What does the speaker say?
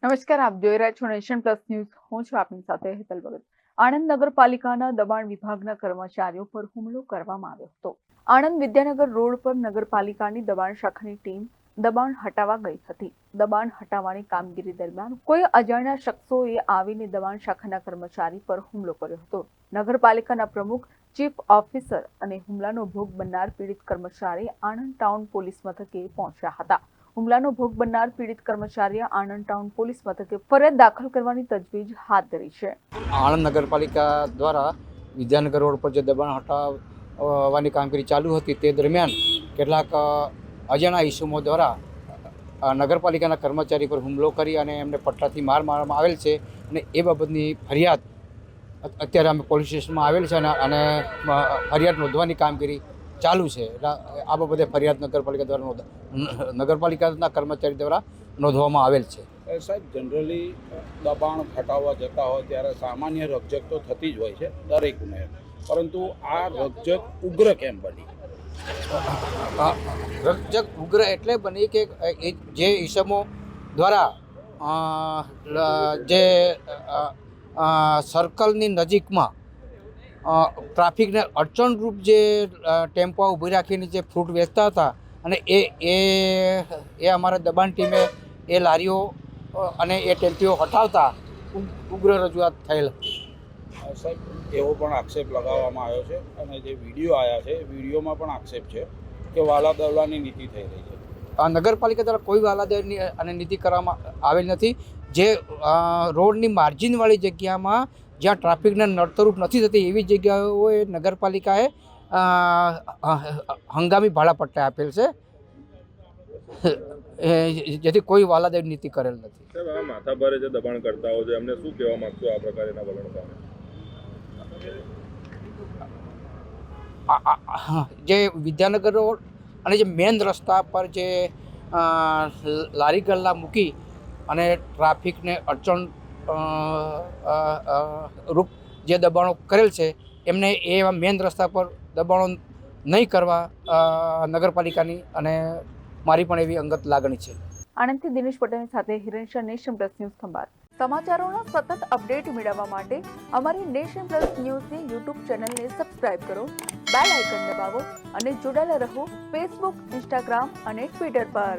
નમસ્કાર, આપ જોઈ રહ્યા છો નેશન પ્લસ ન્યૂઝ. હું છું આપની સાથે હેતલ ભગત. આણંદ નગરપાલિકાના દબાણ વિભાગના કર્મચારીઓ પર હુમલો કરવામાં આવ્યો હતો. આણંદ વિદ્યાનગર રોડ પર નગરપાલિકાની દબાણ શાખાની ટીમ દબાણ હટાવવા ગઈ હતી. દબાણ હટાવવાની કામગીરી દરમિયાન કોઈ અજાણ્યા શખ્સોએ આવીને દબાણ શાખાના કર્મચારી પર હુમલો કર્યો હતો. નગરપાલિકાના પ્રમુખ, ચીફ ઓફિસર અને હુમલાનો ભોગ બનનાર પીડિત કર્મચારી આણંદ ટાઉન પોલીસ મથકે પહોંચ્યા હતા. હુમલાનો ભોગ બનનાર પીડિત કર્મચારીએ આણંદ ટાઉન પોલીસ મથકે ફરિયાદ દાખલ કરવાની તજવીજ હાથ ધરી છે. આણંદ નગરપાલિકા દ્વારા વિદ્યાનગર રોડ પર જે દબાણ હટાવવાની કામગીરી ચાલુ હતી તે દરમિયાન કેટલાક અજાણ્યા ઇસમો દ્વારા નગરપાલિકાના કર્મચારી પર હુમલો કરી અને એમને પટ્ટાથી માર મારવામાં આવેલ છે અને એ બાબતની ફરિયાદ અત્યારે અમે પોલીસ સ્ટેશનમાં આવેલ છે અને ફરિયાદ નોંધવાની કામગીરી ચાલુ છે. આ બાબતે ફરિયાદ નગરપાલિકાના કર્મચારી દ્વારા નોંધવામાં આવેલ છે. સાહેબ, જનરલી દબાણ હટાવવા જતા હોય ત્યારે સામાન્ય રકઝક તો થતી જ હોય છે દરેકને, પરંતુ આ રકઝક ઉગ્ર કેમ બની? રકઝક ઉગ્ર એટલે બની કે જે ઈસમો દ્વારા જે સર્કલની નજીકમાં ટ્રાફિકને અડચણરૂપ જે ટેમ્પો ઊભી રાખીને જે ફ્રૂટ વેચતા હતા અને એ અમારા દબાણ ટીમે એ લારીઓ અને એ ટેમ્પીઓ હટાવતા ઉગ્ર રજૂઆત થયેલ. સાહેબ, એવો પણ આક્ષેપ લગાવવામાં આવ્યો છે અને જે વિડીયો આવ્યા છે એ વિડીયોમાં પણ આક્ષેપ છે કે વાલા દવલાની નીતિ થઈ રહી છે. નગરપાલિકા દ્વારા કોઈ વાલાદરની અને નીતિ કરવામાં આવેલ નથી. જે રોડની માર્જિનવાળી જગ્યામાં જ્યાં ટ્રાફિકને નડતરૂપ નથી થતી એવી જગ્યાઓએ નગરપાલિકાએ હંગામી ભાડાપટ્ટા આપેલ છે, જેથી કોઈ વાલાદેવ નીતિ કરેલ નથી. સાહેબ, આ માથાભારે જે દબાણ કરતાઓ છે એમને શું કહેવા માંગશો આ પ્રકારના વલણ સામે? જે વિદ્યાનગર રોડ અને જે મેન રસ્તા પર જે લારી ગલ્લા મૂકી અને ટ્રાફિકને અડચણ રૂપ જે દબાણો કરેલ છે એમને એવા મેન રસ્તા પર દબાણો નહીં કરવા નગરપાલિકાની અને મારી પણ એવી અંગત લાગણી છે. આણંદથી દિનેશ પટેલની સાથે Hiren Shah, Nation Plus News, Khambhat. સમાચારોના સતત અપડેટ મેળવવા માટે અમારી નેશન પ્લસ ન્યૂઝની યુટ્યુબ ચેનલને સબસ્ક્રાઇબ કરો, બેલ આઇકન દબાવો અને જોડાયેલા રહો ફેસબુક, ઇન્સ્ટાગ્રામ અને ટ્વિટર પર.